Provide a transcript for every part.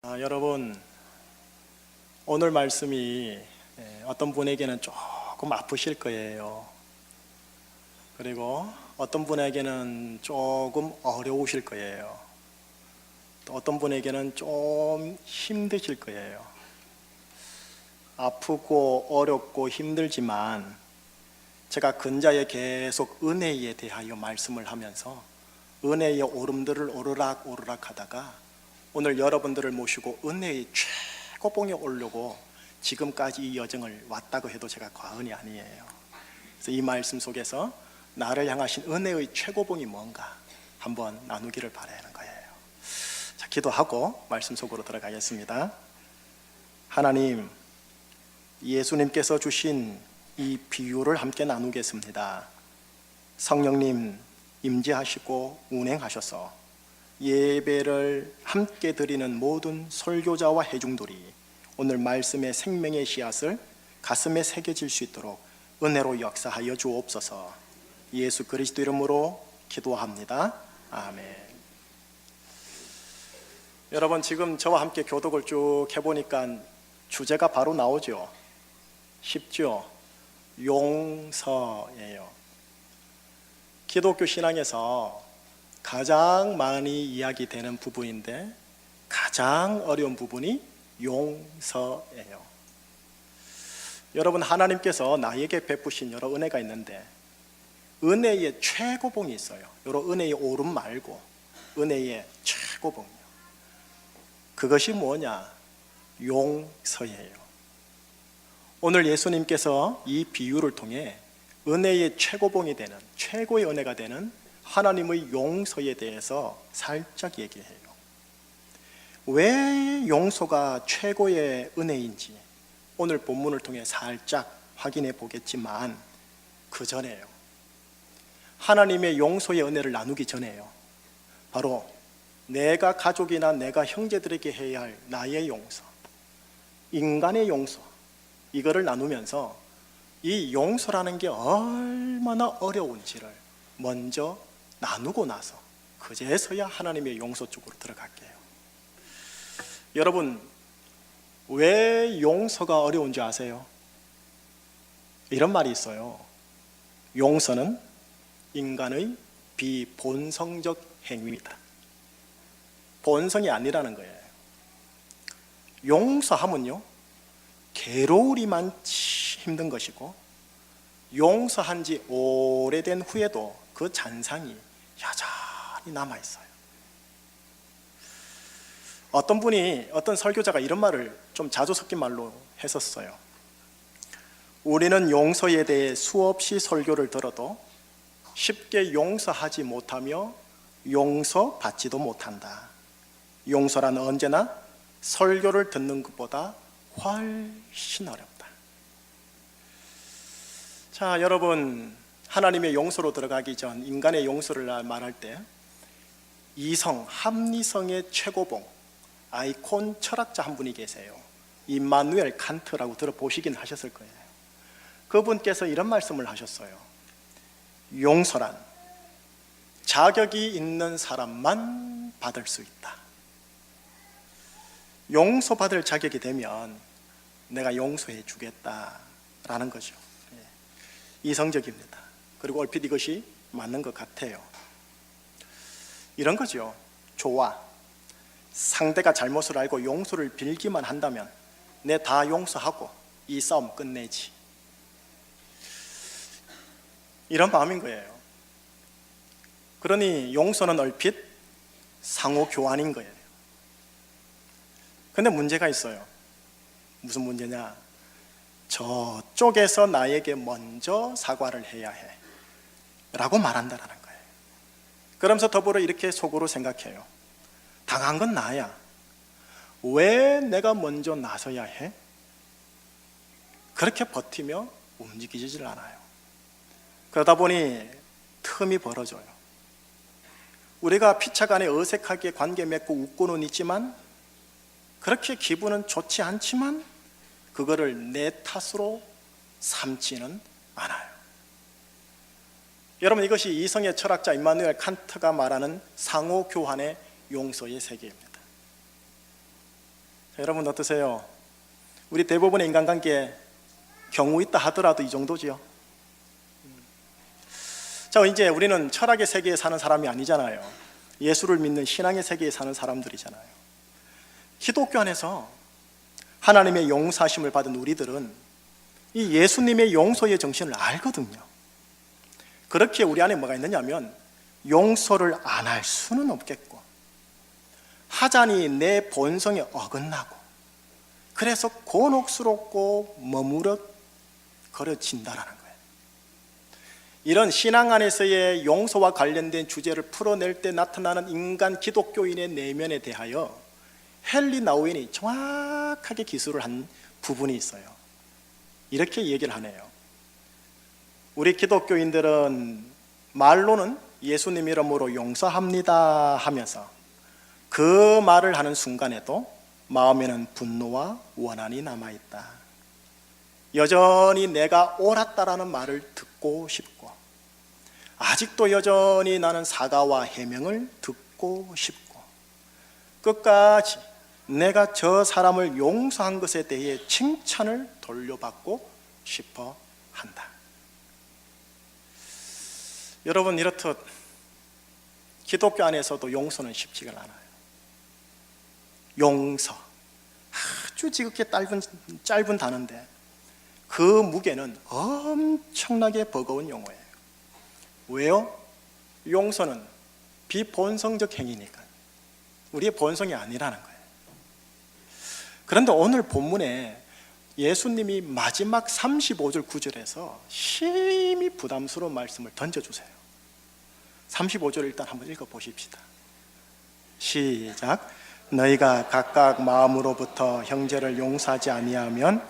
여러분, 오늘 말씀이 어떤 분에게는 조금 아프실 거예요. 그리고 어떤 분에게는 조금 어려우실 거예요. 또 어떤 분에게는 좀 힘드실 거예요. 아프고 어렵고 힘들지만 제가 근자에 계속 은혜에 대하여 말씀을 하면서 은혜의 오름들을 오르락 하다가 오늘 여러분들을 모시고 은혜의 최고봉에 오르려고 지금까지 이 여정을 왔다고 해도 제가 과언이 아니에요. 그래서 이 말씀 속에서 나를 향하신 은혜의 최고봉이 뭔가 한번 나누기를 바라는 거예요. 자, 기도하고 말씀 속으로 들어가겠습니다. 하나님, 예수님께서 주신 이 비유를 함께 나누겠습니다. 성령님 임재하시고 운행하셔서 예배를 함께 드리는 모든 설교자와 회중들이 오늘 말씀의 생명의 씨앗을 가슴에 새겨질 수 있도록 은혜로 역사하여 주옵소서. 예수 그리스도 이름으로 기도합니다. 아멘. 여러분, 지금 저와 함께 교독을 쭉 해보니까 주제가 바로 나오죠. 쉽죠? 용서예요. 기독교 신앙에서 가장 많이 이야기되는 부분인데 가장 어려운 부분이 용서예요. 여러분, 하나님께서 나에게 베푸신 여러 은혜가 있는데 은혜의 최고봉이 있어요. 여러 은혜의 오름 말고 은혜의 최고봉이요. 그것이 뭐냐? 용서예요. 오늘 예수님께서 이 비유를 통해 은혜의 최고봉이 되는, 최고의 은혜가 되는 하나님의 용서에 대해서 살짝 얘기해요. 왜 용서가 최고의 은혜인지 오늘 본문을 통해 살짝 확인해 보겠지만 그 전에요, 하나님의 용서의 은혜를 나누기 전에요, 바로 내가 가족이나 내가 형제들에게 해야 할 나의 용서, 인간의 용서, 이거를 나누면서 이 용서라는 게 얼마나 어려운지를 먼저 나누고 나서 그제서야 하나님의 용서 쪽으로 들어갈게요. 여러분, 왜 용서가 어려운지 아세요? 이런 말이 있어요. 용서는 인간의 비본성적 행위입니다. 본성이 아니라는 거예요. 용서하면요, 괴로우리만 힘든 것이고 용서한 지 오래된 후에도 그 잔상이 여전히 남아있어요. 어떤 분이, 어떤 설교자가 이런 말을 좀 자주 섞인 말로 했었어요. 우리는 용서에 대해 수없이 설교를 들어도 쉽게 용서하지 못하며 용서받지도 못한다. 용서란 언제나 설교를 듣는 것보다 훨씬 어렵다. 자, 여러분, 하나님의 용서로 들어가기 전 인간의 용서를 말할 때 이성, 합리성의 최고봉, 아이콘 철학자 한 분이 계세요. 임마누엘 칸트라고 들어보시긴 하셨을 거예요. 그분께서 이런 말씀을 하셨어요. 용서란 자격이 있는 사람만 받을 수 있다. 용서받을 자격이 되면 내가 용서해 주겠다라는 거죠. 이성적입니다. 그리고 얼핏 이것이 맞는 것 같아요. 이런 거죠. 좋아, 상대가 잘못을 알고 용서를 빌기만 한다면 내 다 용서하고 이 싸움 끝내지, 이런 마음인 거예요. 그러니 용서는 얼핏 상호 교환인 거예요. 근데 문제가 있어요. 무슨 문제냐? 저쪽에서 나에게 먼저 사과를 해야 해 라고 말한다는 거예요. 그러면서 더불어 이렇게 속으로 생각해요. 당한 건 나야. 왜 내가 먼저 나서야 해? 그렇게 버티며 움직이질 않아요. 그러다 보니 틈이 벌어져요. 우리가 피차간에 어색하게 관계 맺고 웃고는 있지만 그렇게 기분은 좋지 않지만 그거를 내 탓으로 삼지는 않아요. 여러분, 이것이 이성의 철학자 임마누엘 칸트가 말하는 상호 교환의 용서의 세계입니다. 여러분 어떠세요? 우리 대부분의 인간관계 경우 있다 하더라도 이 정도지요. 자, 이제 우리는 철학의 세계에 사는 사람이 아니잖아요. 예수를 믿는 신앙의 세계에 사는 사람들이잖아요. 기독교 안에서 하나님의 용서하심을 받은 우리들은 이 예수님의 용서의 정신을 알거든요. 그렇게 우리 안에 뭐가 있느냐면 용서를 안 할 수는 없겠고, 하자니 내 본성에 어긋나고, 그래서 곤혹스럽고 머무러거려진다라는 거예요. 이런 신앙 안에서의 용서와 관련된 주제를 풀어낼 때 나타나는 인간 기독교인의 내면에 대하여 헨리 나우엔이 정확하게 기술을 한 부분이 있어요. 이렇게 얘기를 하네요. 우리 기독교인들은 말로는 예수님 이름으로 용서합니다 하면서 그 말을 하는 순간에도 마음에는 분노와 원한이 남아있다. 여전히 내가 옳았다라는 말을 듣고 싶고, 아직도 여전히 나는 사과와 해명을 듣고 싶고, 끝까지 내가 저 사람을 용서한 것에 대해 칭찬을 돌려받고 싶어 한다. 여러분, 이렇듯 기독교 안에서도 용서는 쉽지가 않아요. 용서, 아주 지극히 짧은 단어인데 그 무게는 엄청나게 버거운 용어예요. 왜요? 용서는 비본성적 행위니까, 우리의 본성이 아니라는 거예요. 그런데 오늘 본문에 예수님이 마지막 35절 9절에서 심히 부담스러운 말씀을 던져주세요. 35절을 일단 한번 읽어보십시다. 시작. 너희가 각각 마음으로부터 형제를 용서하지 아니하면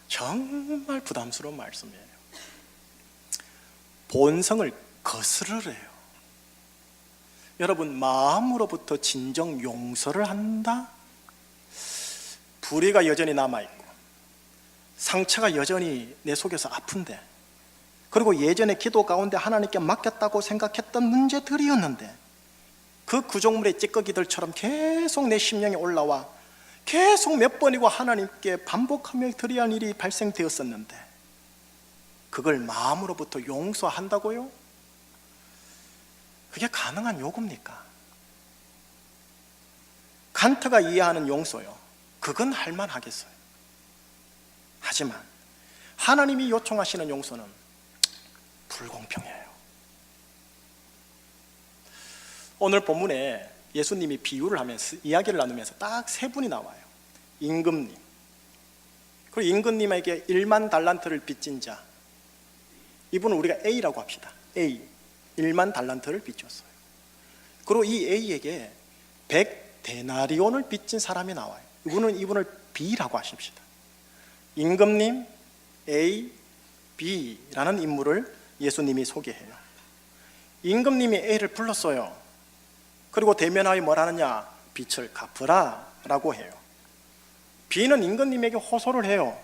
정말 부담스러운 말씀이에요. 본성을 거스르래요. 여러분, 마음으로부터 진정 용서를 한다? 불의가 여전히 남아있고 상처가 여전히 내 속에서 아픈데, 그리고 예전에 기도 가운데 하나님께 맡겼다고 생각했던 문제들이었는데 그 구정물의 찌꺼기들처럼 계속 내 심령에 올라와 계속 몇 번이고 하나님께 반복하며 드려야 할 일이 발생되었었는데 그걸 마음으로부터 용서한다고요? 그게 가능한 요구입니까? 칸트가 이해하는 용서요, 그건 할만하겠어요. 하지만 하나님이 요청하시는 용서는 불공평해요. 오늘 본문에 예수님이 비유를 하면서 이야기를 나누면서 딱 세 분이 나와요. 임금님, 그리고 임금님에게 1만 달란트를 빚진 자, 이분은 우리가 A라고 합시다. A, 1만 달란트를 빚졌어요. 그리고 이 A에게 100데나리온을 빚진 사람이 나와요. 이분을 B라고 하십시다. 임금님, A, B라는 인물을 예수님이 소개해요. 임금님이 A를 불렀어요. 그리고 대면하여 뭘 하느냐? 빚을 갚으라 라고 해요. B는 임금님에게 호소를 해요.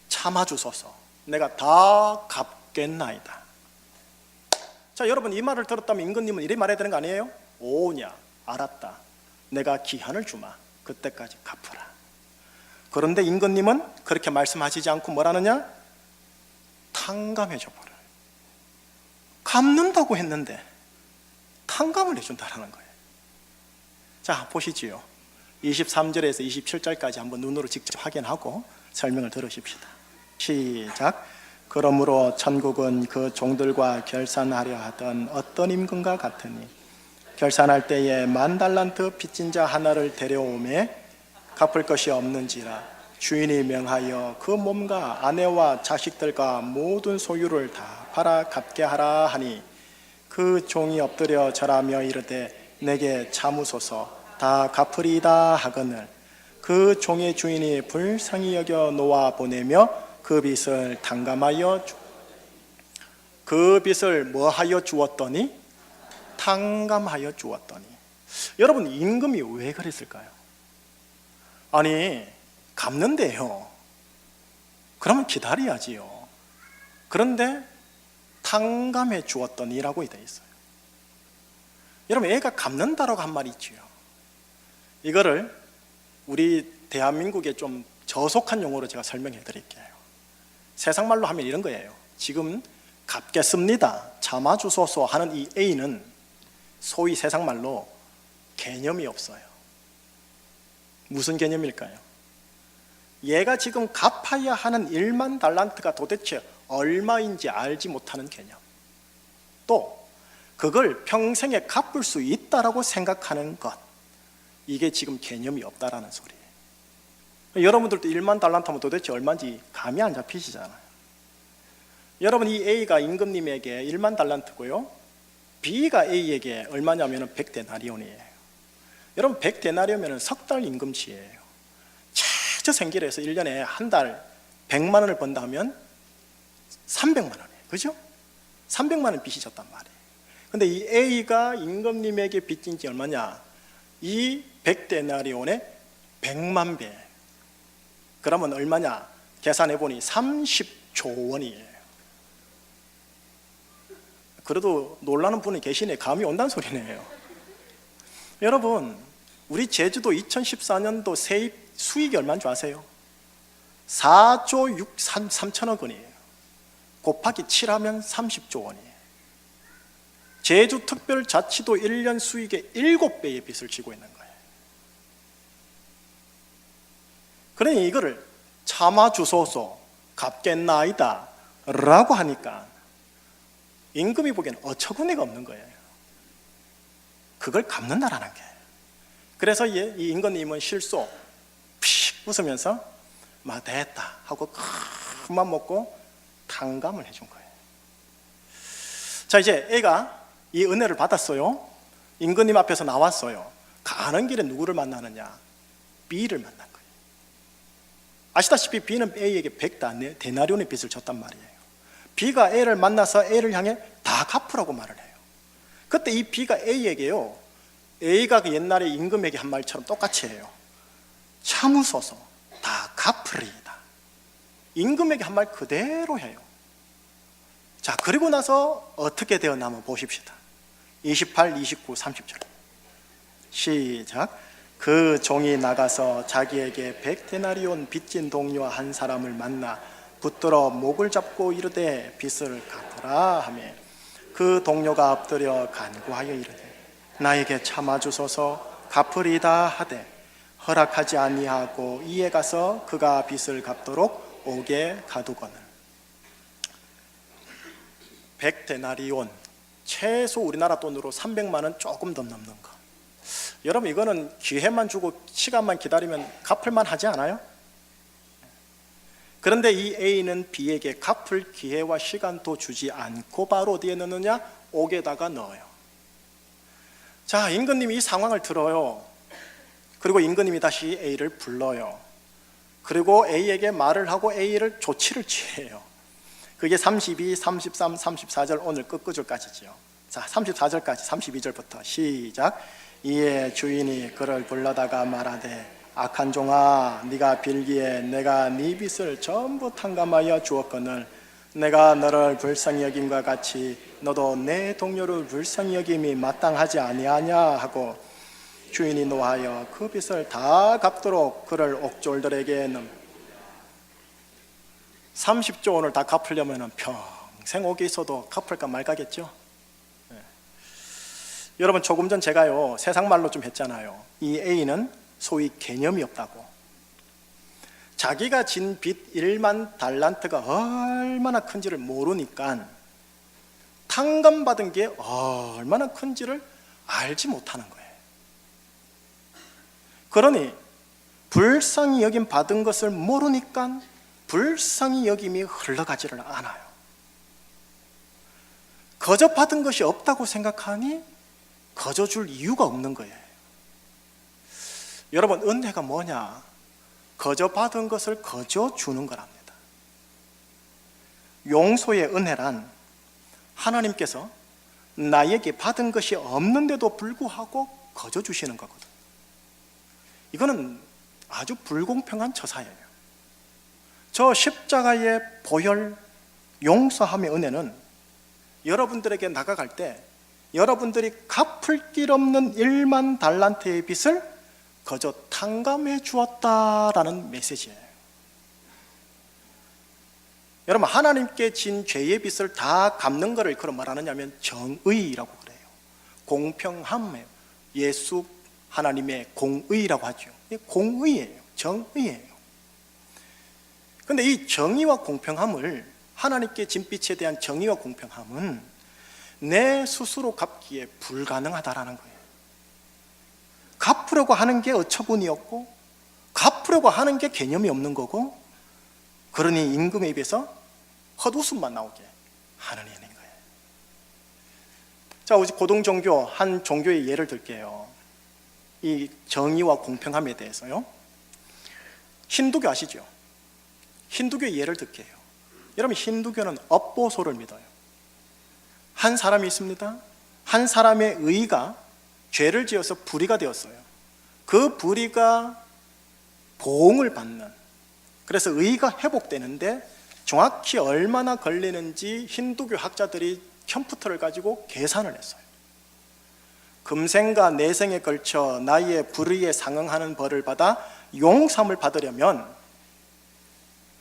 참아주소서, 내가 다 갚겠나이다. 자, 여러분, 이 말을 들었다면 임금님은 이래 말해야 되는 거 아니에요? 오냐, 알았다, 내가 기한을 주마, 그때까지 갚으라. 그런데 임금님은 그렇게 말씀하시지 않고 뭘 하느냐? 탕감해줘 버려요. 갚는다고 했는데 탕감을 해준다는 거예요. 자, 보시지요. 23절에서 27절까지 한번 눈으로 직접 확인하고 설명을 들으십시다. 시작. 그러므로 천국은 그 종들과 결산하려 하던 어떤 임금과 같으니 결산할 때에 10,000달란트 빚진 자 하나를 데려오매 갚을 것이 없는지라 주인이 명하여 그 몸과 아내와 자식들과 모든 소유를 다 팔아 갚게 하라 하니 그 종이 엎드려 절하며 이르되 내게 참으소서, 다 갚으리이다 하거늘 그 종의 주인이 불쌍히 여겨 놓아 보내며 그 빚을 탕감하여 그 빚을 뭐하여 주었더니? 탕감하여 주었더니. 여러분, 임금이 왜 그랬을까요? 아니, 갚는데요, 그러면 기다려야지요. 그런데 탕감해 주었더니라고 되어 있어요. 여러분, 애가 갚는다라고 한 말이 있지요. 이거를 우리 대한민국의 좀 저속한 용어로 제가 설명해 드릴게요. 세상 말로 하면 이런 거예요. 지금 갚겠습니다, 참아주소서 하는 이 A는 소위 세상 말로 개념이 없어요. 무슨 개념일까요? 얘가 지금 갚아야 하는 1만 달란트가 도대체 얼마인지 알지 못하는 개념, 또 그걸 평생에 갚을 수 있다라고 생각하는 것, 이게 지금 개념이 없다라는 소리예요. 여러분들도 1만 달란트면 도대체 얼마인지 감이 안 잡히시잖아요. 여러분, 이 A가 임금님에게 1만 달란트고요, B가 A에게 얼마냐면 100데나리온이에요. 여러분, 100데나리온이면 석 달 임금치예요. 최저생계를 해서 1년에 한 달 100만 원을 번다 하면 300만 원이에요. 그죠? 300만 원 빚이 졌단 말이에요. 근데 이 A가 임금님에게 빚진 지 얼마냐? 이 100데나리온의 100만 배. 그러면 얼마냐? 계산해 보니 30조 원이에요. 그래도 놀라는 분이 계시네. 감이 온다는 소리네요. 여러분, 우리 제주도 2014년도 세입 수익이 얼마인 줄 아세요? 4조 3천억 원이에요. 곱하기 7하면 30조 원이에요. 제주특별자치도 1년 수익의 7배의 빚을 지고 있는 거예요. 그러니 이거를 참아주소서, 갚겠나이다 라고 하니까 임금이 보기에는 어처구니가 없는 거예요. 그걸 갚는다라는 게. 그래서 이 임금님은 실소 픽 웃으면서 막 됐다 하고 그만 먹고 탕감을 해준 거예요. 자, 이제 애가 이 은혜를 받았어요. 임금님 앞에서 나왔어요. 가는 길에 누구를 만나느냐? B를 만난 거예요. 아시다시피 B는 A에게 100데나리온의 빚을 졌단 말이에요. B가 A를 만나서 A를 향해 다 갚으라고 말을 해요. 그때 이 B가 A에게요, A가 그 옛날에 임금에게 한 말처럼 똑같이 해요. 참으소서, 다 갚으리이다. 임금에게 한 말 그대로 해요. 자, 그리고 나서 어떻게 되었나 한번 보십시다. 28, 29, 30절 시작. 그 종이 나가서 자기에게 100데나리온 빚진 동료 한 사람을 만나 붙들어 목을 잡고 이르되 빚을 갚으라 하며 그 동료가 엎드려 간구하여 이르되 나에게 참아주소서 갚으리다 하되 허락하지 아니하고 이에 가서 그가 빚을 갚도록 옥에 가두거늘. 100데나리온, 최소 우리나라 돈으로 300만 원 조금 더 넘는 거. 여러분, 이거는 기회만 주고 시간만 기다리면 갚을만 하지 않아요? 그런데 이 A는 B에게 갚을 기회와 시간도 주지 않고 바로 어디에 넣느냐? 옥에다가 넣어요. 자, 임금님이 이 상황을 들어요. 그리고 임금님이 다시 A를 불러요. 그리고 A에게 말을 하고 A를 조치를 취해요. 그게 32, 33, 34절 오늘 끝구절까지죠. 자, 34절까지 32절부터 시작. 이에 주인이 그를 불러다가 말하되 악한 종아, 네가 빌기에 내가 네 빚을 전부 탕감하여 주었거늘 내가 너를 불쌍히 여김과 같이 너도 내 동료를 불쌍히 여김이 마땅하지 아니하냐 하고 주인이 노하여 그 빚을 다 갚도록 그를 옥졸들에게는 30조 원을 다 갚으려면 평생 옥에 있어도 갚을까 말까겠죠. 여러분, 조금 전 제가요 세상 말로 좀 했잖아요. 이 A는 소위 개념이 없다고. 자기가 진 빚 1만 달란트가 얼마나 큰지를 모르니까 탕감받은 게 얼마나 큰지를 알지 못하는 거예요. 그러니 불쌍히 여김 받은 것을 모르니까 불쌍히 여김이 흘러가지를 않아요. 거저 받은 것이 없다고 생각하니 거저 줄 이유가 없는 거예요. 여러분, 은혜가 뭐냐? 거저 받은 것을 거저 주는 거랍니다. 용서의 은혜란 하나님께서 나에게 받은 것이 없는데도 불구하고 거저 주시는 거거든. 이거는 아주 불공평한 처사예요. 저 십자가의 보혈 용서함의 은혜는 여러분들에게 나가갈 때 여러분들이 갚을 길 없는 1만 달란트의 빚을 거저 탕감해 주었다라는 메시지예요. 여러분, 하나님께 진 죄의 빚을 다 갚는 것을 그런 말하느냐면 정의라고 그래요. 공평함이에요. 예수 하나님의 공의라고 하죠. 공의예요. 정의예요. 그런데 이 정의와 공평함을, 하나님께 진 빚에 대한 정의와 공평함은 내 스스로 갚기에 불가능하다라는 거예요. 갚으려고 하는 게 어처구니였고, 갚으려고 하는 게 개념이 없는 거고, 그러니 임금의 입에서 헛웃음만 나오게 하느님인 거예요. 자, 우리 고등종교 한 종교의 예를 들게요. 이 정의와 공평함에 대해서요. 힌두교 아시죠? 힌두교의 예를 들게요. 여러분, 힌두교는 업보소를 믿어요. 한 사람이 있습니다. 한 사람의 의가 죄를 지어서 불의가 되었어요. 그 불의가 보응을 받는, 그래서 의가 회복되는데 정확히 얼마나 걸리는지 힌두교 학자들이 컴퓨터를 가지고 계산을 했어요. 금생과 내생에 걸쳐 나의 불의에 상응하는 벌을 받아 용서함을 받으려면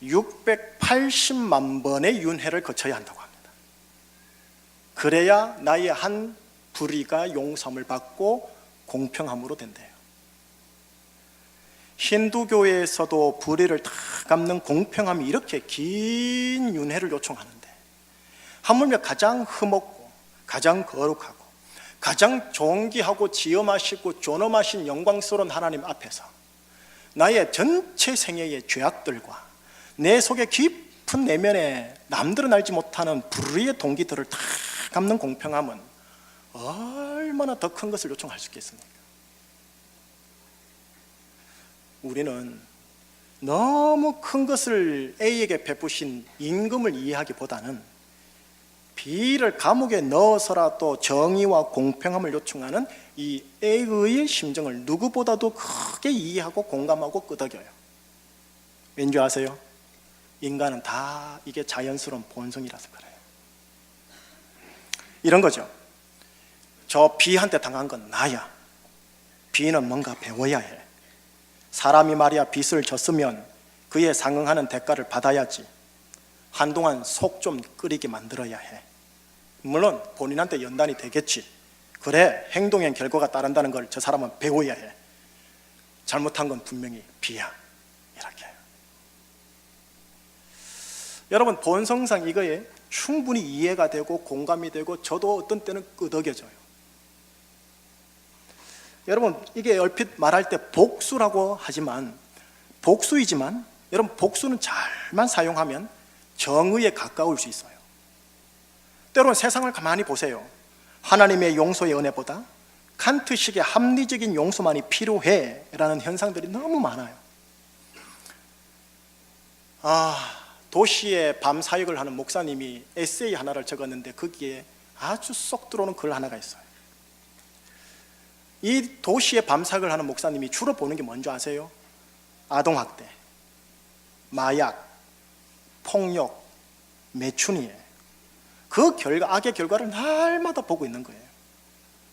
680만 번의 윤회를 거쳐야 한다고 합니다. 그래야 나의 한 불의가 용서함을 받고 공평함으로 된대요. 힌두교에서도 불의를 다 갚는 공평함이 이렇게 긴 윤회를 요청하는데, 하물며 가장 흠없고 가장 거룩하고 가장 존귀하고 지엄하시고 존엄하신 영광스러운 하나님 앞에서 나의 전체 생애의 죄악들과 내 속의 깊은 내면에 남들은 알지 못하는 불의의 동기들을 다 갚는 공평함은 얼마나 더 큰 것을 요청할 수 있겠습니까? 우리는 너무 큰 것을 A에게 베푸신 임금을 이해하기보다는 B를 감옥에 넣어서라도 정의와 공평함을 요청하는 이 A의 심정을 누구보다도 크게 이해하고 공감하고 끄덕여요. 왠지 아세요? 인간은 다 이게 자연스러운 본성이라서 그래요. 이런 거죠. 저 B한테 당한 건 나야. B는 뭔가 배워야 해. 사람이 말이야 빚을 졌으면 그에 상응하는 대가를 받아야지. 한동안 속 좀 끓이게 만들어야 해. 물론 본인한테 연단이 되겠지. 그래, 행동의 결과가 따른다는 걸 저 사람은 배워야 해. 잘못한 건 분명히 B야. 이렇게. 여러분, 본성상 이거에 충분히 이해가 되고 공감이 되고 저도 어떤 때는 끄덕여져요. 여러분, 이게 얼핏 말할 때 복수라고 하지만, 복수이지만 여러분, 복수는 잘만 사용하면 정의에 가까울 수 있어요. 때로는 세상을 가만히 보세요. 하나님의 용서의 은혜보다 칸트식의 합리적인 용서만이 필요해 라는 현상들이 너무 많아요. 도시의 밤 사역을 하는 목사님이 에세이 하나를 적었는데 거기에 아주 쏙 들어오는 글 하나가 있어요. 이 도시의 밤 사역을 하는 목사님이 주로 보는 게 뭔지 아세요? 아동학대, 마약, 폭력, 매춘이에요. 그 악의 결과를 날마다 보고 있는 거예요.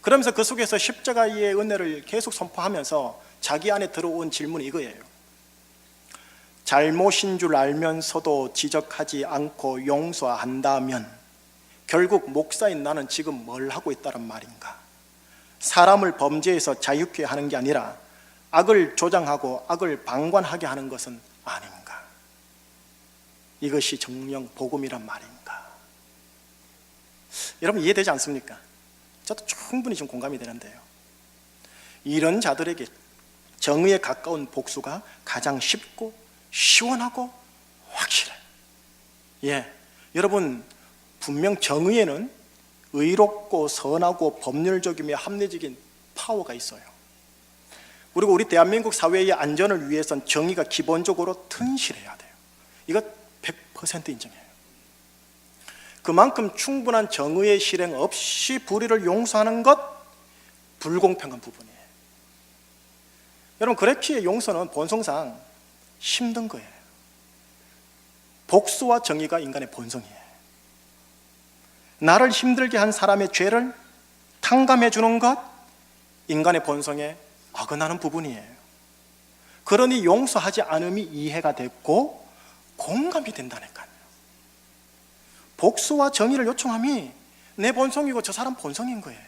그러면서 그 속에서 십자가의 은혜를 계속 선포하면서 자기 안에 들어온 질문이 이거예요. 잘못인 줄 알면서도 지적하지 않고 용서한다면 결국 목사인 나는 지금 뭘 하고 있다란 말인가? 사람을 범죄에서 자유케 하는 게 아니라 악을 조장하고 악을 방관하게 하는 것은 아닌가? 이것이 정령 복음이란 말인가? 여러분, 이해되지 않습니까? 저도 충분히 좀 공감이 되는데요. 이런 자들에게 정의에 가까운 복수가 가장 쉽고 시원하고 확실해. 여러분, 분명 정의에는 의롭고 선하고 법률적이며 합리적인 파워가 있어요. 그리고 우리 대한민국 사회의 안전을 위해선 정의가 기본적으로 튼실해야 돼요. 이거 100% 인정해요. 그만큼 충분한 정의의 실행 없이 불의를 용서하는 것, 불공평한 부분이에요. 여러분, 그렇기에 용서는 본성상 힘든 거예요. 복수와 정의가 인간의 본성이에요. 나를 힘들게 한 사람의 죄를 탕감해 주는 것, 인간의 본성에 어긋나는 부분이에요. 그러니 용서하지 않음이 이해가 됐고 공감이 된다니까요. 복수와 정의를 요청함이 내 본성이고 저 사람 본성인 거예요.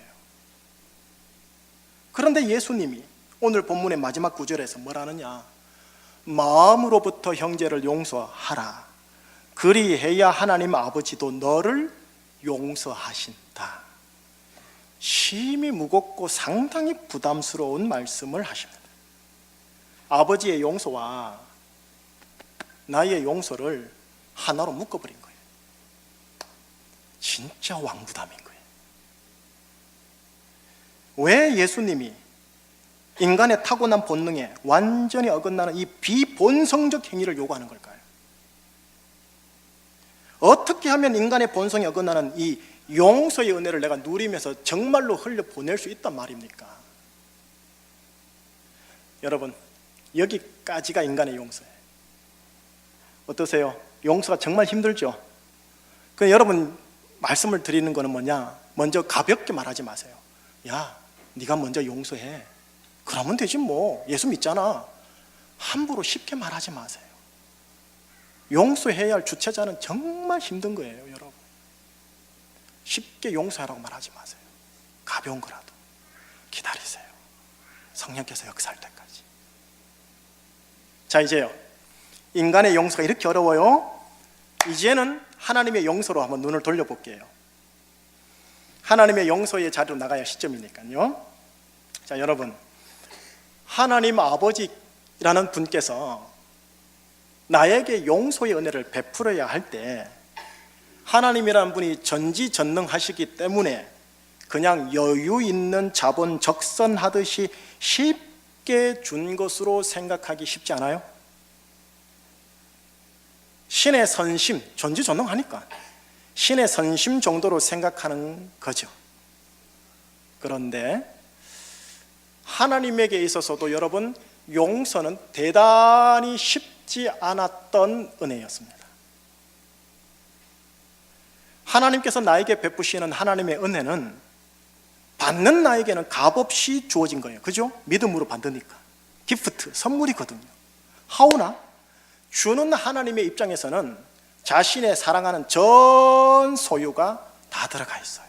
그런데 예수님이 오늘 본문의 마지막 구절에서 뭐라느냐? 마음으로부터 형제를 용서하라. 그리해야 하나님 아버지도 너를 용서하신다. 심히 무겁고 상당히 부담스러운 말씀을 하십니다. 아버지의 용서와 나의 용서를 하나로 묶어버린 거예요. 진짜 왕부담인 거예요. 왜 예수님이 인간의 타고난 본능에 완전히 어긋나는 이 비본성적 행위를 요구하는 걸까요? 어떻게 하면 인간의 본성에 어긋나는 이 용서의 은혜를 내가 누리면서 정말로 흘려보낼 수 있단 말입니까? 여러분, 여기까지가 인간의 용서예요. 어떠세요? 용서가 정말 힘들죠? 그럼 여러분 말씀을 드리는 거는 뭐냐? 먼저 가볍게 말하지 마세요. 야, 네가 먼저 용서해. 그러면 되지 뭐. 예수 믿잖아. 함부로 쉽게 말하지 마세요. 용서해야 할 주체자는 정말 힘든 거예요, 여러분. 쉽게 용서하라고 말하지 마세요. 가벼운 거라도 기다리세요. 성령께서 역사할 때까지. 자, 이제요. 인간의 용서가 이렇게 어려워요. 이제는 하나님의 용서로 한번 눈을 돌려볼게요. 하나님의 용서의 자리로 나가야 시점이니까요. 자, 여러분, 하나님 아버지라는 분께서 나에게 용서의 은혜를 베풀어야 할 때 하나님이라는 분이 전지전능하시기 때문에 그냥 여유 있는 자본적선하듯이 쉽게 준 것으로 생각하기 쉽지 않아요? 신의 선심, 전지전능하니까 신의 선심 정도로 생각하는 거죠. 그런데 하나님에게 있어서도 여러분, 용서는 대단히 쉽지 않았던 은혜였습니다. 하나님께서 나에게 베푸시는 하나님의 은혜는 받는 나에게는 값없이 주어진 거예요. 그죠? 믿음으로 받으니까. 기프트, 선물이거든요. 하오나 주는 하나님의 입장에서는 자신의 사랑하는 전 소유가 다 들어가 있어요.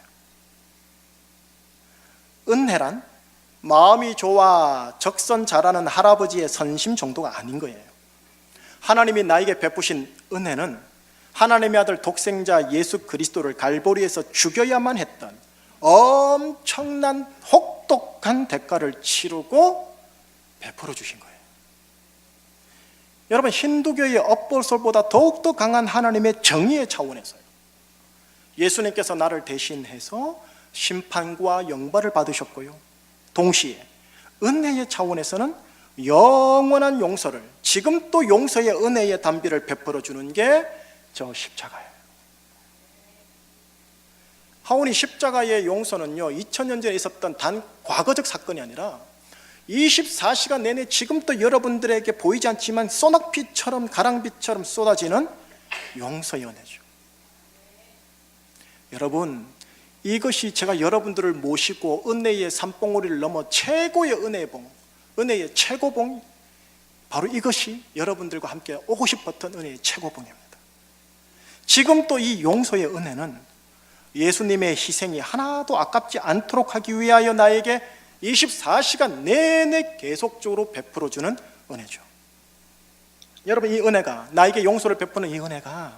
은혜란 마음이 좋아 적선 잘하는 할아버지의 선심 정도가 아닌 거예요. 하나님이 나에게 베푸신 은혜는 하나님의 아들 독생자 예수 그리스도를 갈보리에서 죽여야만 했던 엄청난 혹독한 대가를 치르고 베풀어 주신 거예요. 여러분, 힌두교의 업보설보다 더욱더 강한 하나님의 정의의 차원에서요, 예수님께서 나를 대신해서 심판과 영벌을 받으셨고요, 동시에 은혜의 차원에서는 영원한 용서를, 지금 또 용서의 은혜의 단비를 베풀어 주는 게 저 십자가예요. 하오니 십자가의 용서는요, 2000년 전에 있었던 단 과거적 사건이 아니라 24시간 내내 지금도 여러분들에게 보이지 않지만 소낙비처럼 가랑비처럼 쏟아지는 용서의 은혜죠. 여러분, 이것이 제가 여러분들을 모시고 은혜의 산봉우리를 넘어 최고의 은혜의 봉, 은혜의 최고봉, 바로 이것이 여러분들과 함께 오고 싶었던 은혜의 최고봉입니다. 지금 또 이 용서의 은혜는 예수님의 희생이 하나도 아깝지 않도록 하기 위하여 나에게 24시간 내내 계속적으로 베풀어주는 은혜죠. 여러분, 이 은혜가, 나에게 용서를 베푸는 이 은혜가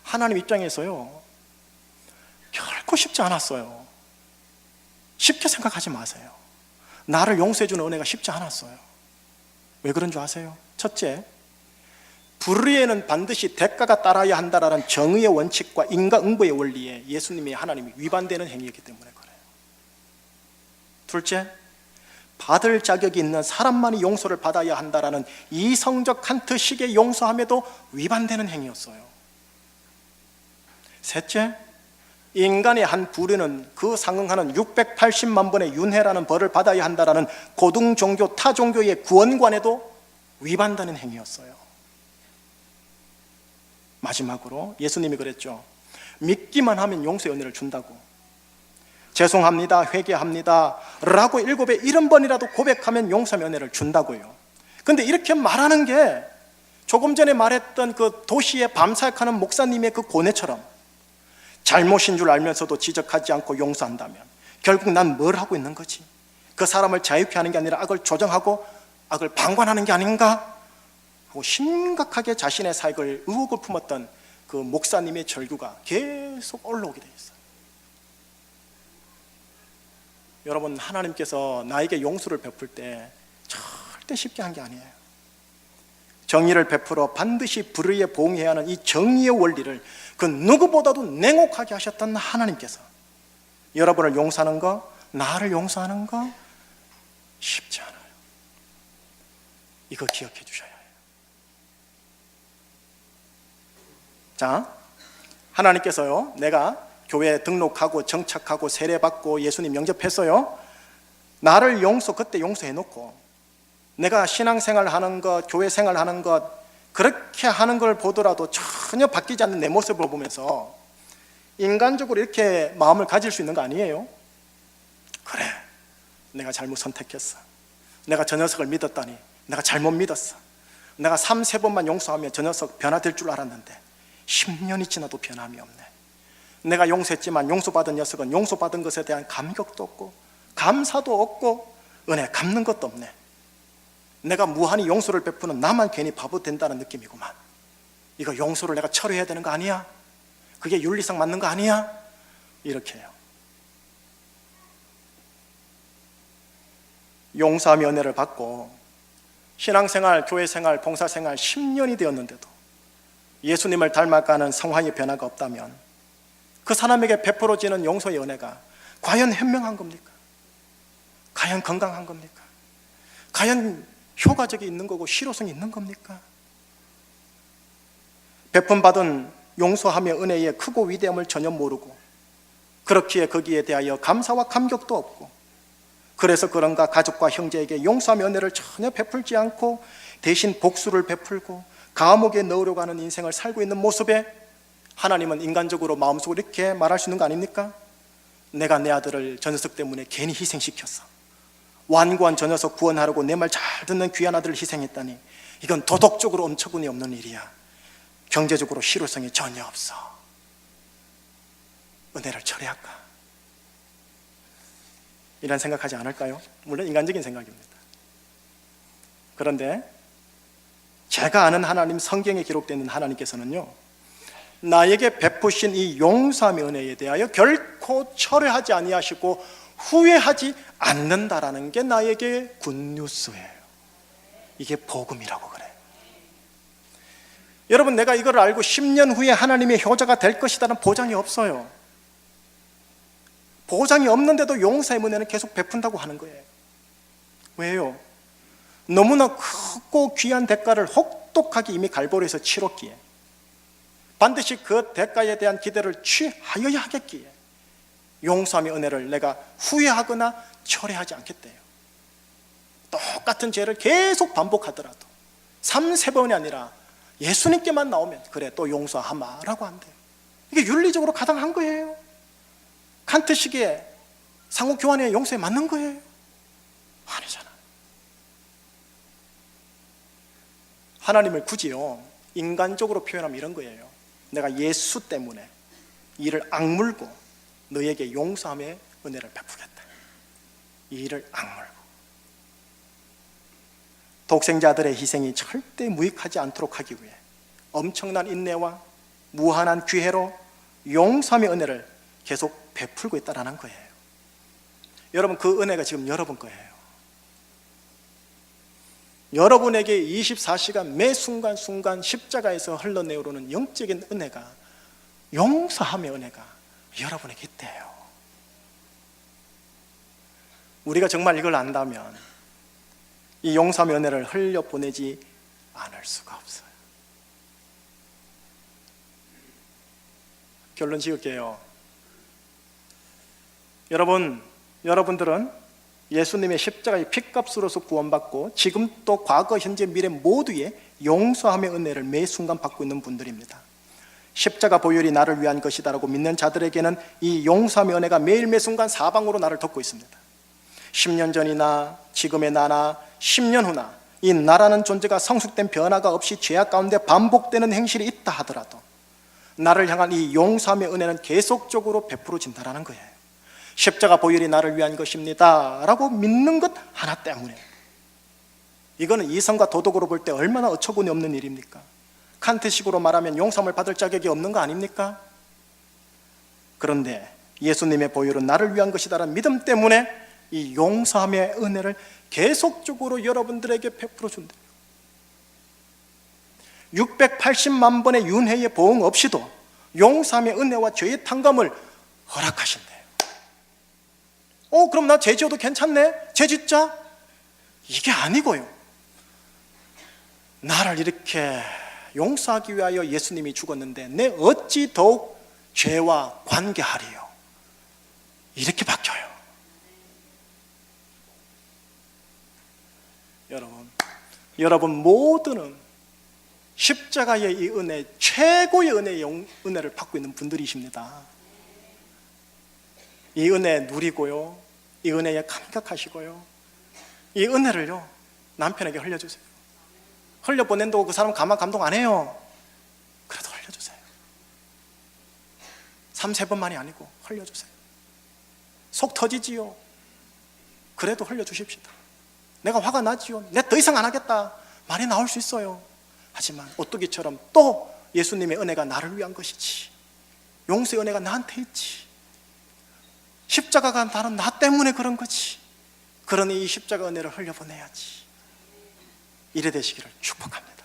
하나님 입장에서요, 결코 쉽지 않았어요. 쉽게 생각하지 마세요. 나를 용서해주는 은혜가 쉽지 않았어요. 왜 그런 줄 아세요? 첫째, 불의에는 반드시 대가가 따라야 한다라는 정의의 원칙과 인과응보의 원리에 예수님이, 하나님이 위반되는 행위이기 때문에 그래요. 둘째, 받을 자격이 있는 사람만이 용서를 받아야 한다라는 이성적 칸트식의 용서함에도 위반되는 행위였어요. 셋째, 인간의 한 불의는 그 상응하는 680만 번의 윤회라는 벌을 받아야 한다라는 고등 종교, 타 종교의 구원관에도 위반되는 행위였어요. 마지막으로 예수님이 그랬죠. 믿기만 하면 용서의 은혜를 준다고. 죄송합니다, 회개합니다 라고 7에 70번이라도 고백하면 용서의 은혜를 준다고요. 근데 이렇게 말하는 게 조금 전에 말했던 그 도시에 밤사역하는 목사님의 그 고뇌처럼 잘못인 줄 알면서도 지적하지 않고 용서한다면 결국 난 뭘 하고 있는 거지? 그 사람을 자유케 하는 게 아니라 악을 조정하고 악을 방관하는 게 아닌가? 하고 심각하게 자신의 사역을 의혹을 품었던 그 목사님의 절규가 계속 올라오게 돼 있어요. 여러분, 하나님께서 나에게 용서를 베풀 때 절대 쉽게 한 게 아니에요. 정의를 베풀어 반드시 불의에 보응해야 하는 이 정의의 원리를 그 누구보다도 냉혹하게 하셨던 하나님께서 여러분을 용서하는 거, 나를 용서하는 거 쉽지 않아요. 이거 기억해 주셔야 해요. 자, 하나님께서요, 내가 교회에 등록하고 정착하고 세례받고 예수님 영접했어요. 나를 그때 용서해놓고 내가 신앙생활 하는 것, 교회 생활 하는 것, 그렇게 하는 걸 보더라도 전혀 바뀌지 않는 내 모습을 보면서 인간적으로 이렇게 마음을 가질 수 있는 거 아니에요? 그래, 내가 잘못 선택했어. 내가 저 녀석을 믿었다니 내가 잘못 믿었어. 내가 3-4번만 용서하면 저 녀석 변화될 줄 알았는데 10년이 지나도 변함이 없네. 내가 용서했지만 용서받은 녀석은 용서받은 것에 대한 감격도 없고 감사도 없고 은혜 갚는 것도 없네. 내가 무한히 용서를 베푸는 나만 괜히 바보 된다는 느낌이구만. 이거 용서를 내가 처리해야 되는 거 아니야? 그게 윤리상 맞는 거 아니야? 이렇게 해요. 용서함의 은혜를 받고 신앙생활, 교회생활, 봉사생활 10년이 되었는데도 예수님을 닮아가는 성화의 변화가 없다면 그 사람에게 베풀어지는 용서의 은혜가 과연 현명한 겁니까? 과연 건강한 겁니까? 과연 효과적이 있는 거고 실효성이 있는 겁니까? 베품받은 용서함의 은혜의 크고 위대함을 전혀 모르고 그렇기에 거기에 대하여 감사와 감격도 없고 그래서 그런가 가족과 형제에게 용서함의 은혜를 전혀 베풀지 않고 대신 복수를 베풀고 감옥에 넣으려고 하는 인생을 살고 있는 모습에 하나님은 인간적으로 마음속으로 이렇게 말할 수 있는 거 아닙니까? 내가 내 아들을 저 녀석 때문에 괜히 희생시켰어. 완고한 저 녀석 구원하려고 내 말 잘 듣는 귀한 아들을 희생했다니 이건 도덕적으로 엄처구니 없는 일이야. 경제적으로 실효성이 전혀 없어. 은혜를 처리할까? 이런 생각하지 않을까요? 물론 인간적인 생각입니다. 그런데 제가 아는 하나님, 성경에 기록되어 있는 하나님께서는요, 나에게 베푸신 이 용서함의 은혜에 대하여 결코 철회하지 아니하시고 후회하지 않는다라는 게 나에게 굿뉴스예요. 이게 복음이라고 그래요. 여러분, 내가 이걸 알고 10년 후에 하나님의 효자가 될 것이라는 보장이 없어요. 보장이 없는데도 용서의 은혜는 계속 베푼다고 하는 거예요. 왜요? 너무나 크고 귀한 대가를 혹독하게 이미 갈보리에서 치렀기에 반드시 그 대가에 대한 기대를 취하여야 하겠기에 용서함의 은혜를 내가 후회하거나 철회하지 않겠대요. 똑같은 죄를 계속 반복하더라도 3-4번이 아니라 예수님께만 나오면 그래 또 용서하마라고 한대요. 이게 윤리적으로 가당한 거예요. 칸트식의 상호교환의 용서에 맞는 거예요? 아니잖아. 하나님을 굳이요 인간적으로 표현하면 이런 거예요. 내가 예수 때문에 이를 악물고 너에게 용서함의 은혜를 베푸겠다. 이 일을 악물고 독생자들의 희생이 절대 무익하지 않도록 하기 위해 엄청난 인내와 무한한 기회로 용서함의 은혜를 계속 베풀고 있다는 거예요. 여러분, 그 은혜가 지금 여러분 거예요. 여러분에게 24시간 매 순간순간 십자가에서 흘러내오르는 영적인 은혜가, 용서함의 은혜가 여러분에게 있대요. 우리가 정말 이걸 안다면 이 용서함의 은혜를 흘려보내지 않을 수가 없어요. 결론 지을게요. 여러분들은 예수님의 십자가의 핏값으로서 구원받고 지금 또 과거, 현재, 미래 모두의 용서함의 은혜를 매 순간 받고 있는 분들입니다. 십자가 보혈이 나를 위한 것이다라고 믿는 자들에게는 이 용서함의 은혜가 매일 매순간 사방으로 나를 덮고 있습니다. 10년 전이나 지금의 나나 10년 후나 이 나라는 존재가 성숙된 변화가 없이 죄악 가운데 반복되는 행실이 있다 하더라도 나를 향한 이 용서함의 은혜는 계속적으로 베풀어진다라는 거예요. 십자가 보혈이 나를 위한 것입니다 라고 믿는 것 하나 때문에. 이거는 이성과 도덕으로 볼 때 얼마나 어처구니 없는 일입니까? 칸트식으로 말하면 용서함을 받을 자격이 없는 거 아닙니까? 그런데 예수님의 보혈은 나를 위한 것이다라는 믿음 때문에 이 용서함의 은혜를 계속적으로 여러분들에게 베풀어 준대요. 680만 번의 윤회의 보응 없이도 용서함의 은혜와 죄의 탕감을 허락하신대요. 그럼 나 죄 지어도 괜찮네? 죄 짓자? 이게 아니고요. 나를 이렇게 용서하기 위하여 예수님이 죽었는데 내 어찌 더욱 죄와 관계하리요? 이렇게 바뀌어요. 여러분 모두는 십자가의 이 은혜, 최고의 은혜의 은혜를 받고 있는 분들이십니다. 이 은혜 누리고요, 이 은혜에 감격하시고요, 이 은혜를요 남편에게 흘려주세요. 흘려보낸다고 그 사람 가만 감동 안 해요. 그래도 흘려주세요. 3-4번만이 아니고 흘려주세요. 속 터지지요. 그래도 흘려주십시다. 내가 화가 나지요. 내 더 이상 안 하겠다 말이 나올 수 있어요. 하지만 오뚜기처럼 또 예수님의 은혜가 나를 위한 것이지, 용서의 은혜가 나한테 있지, 십자가가 나는 나 때문에 그런 거지, 그러니 이 십자가 은혜를 흘려보내야지. 이래 되시기를 축복합니다.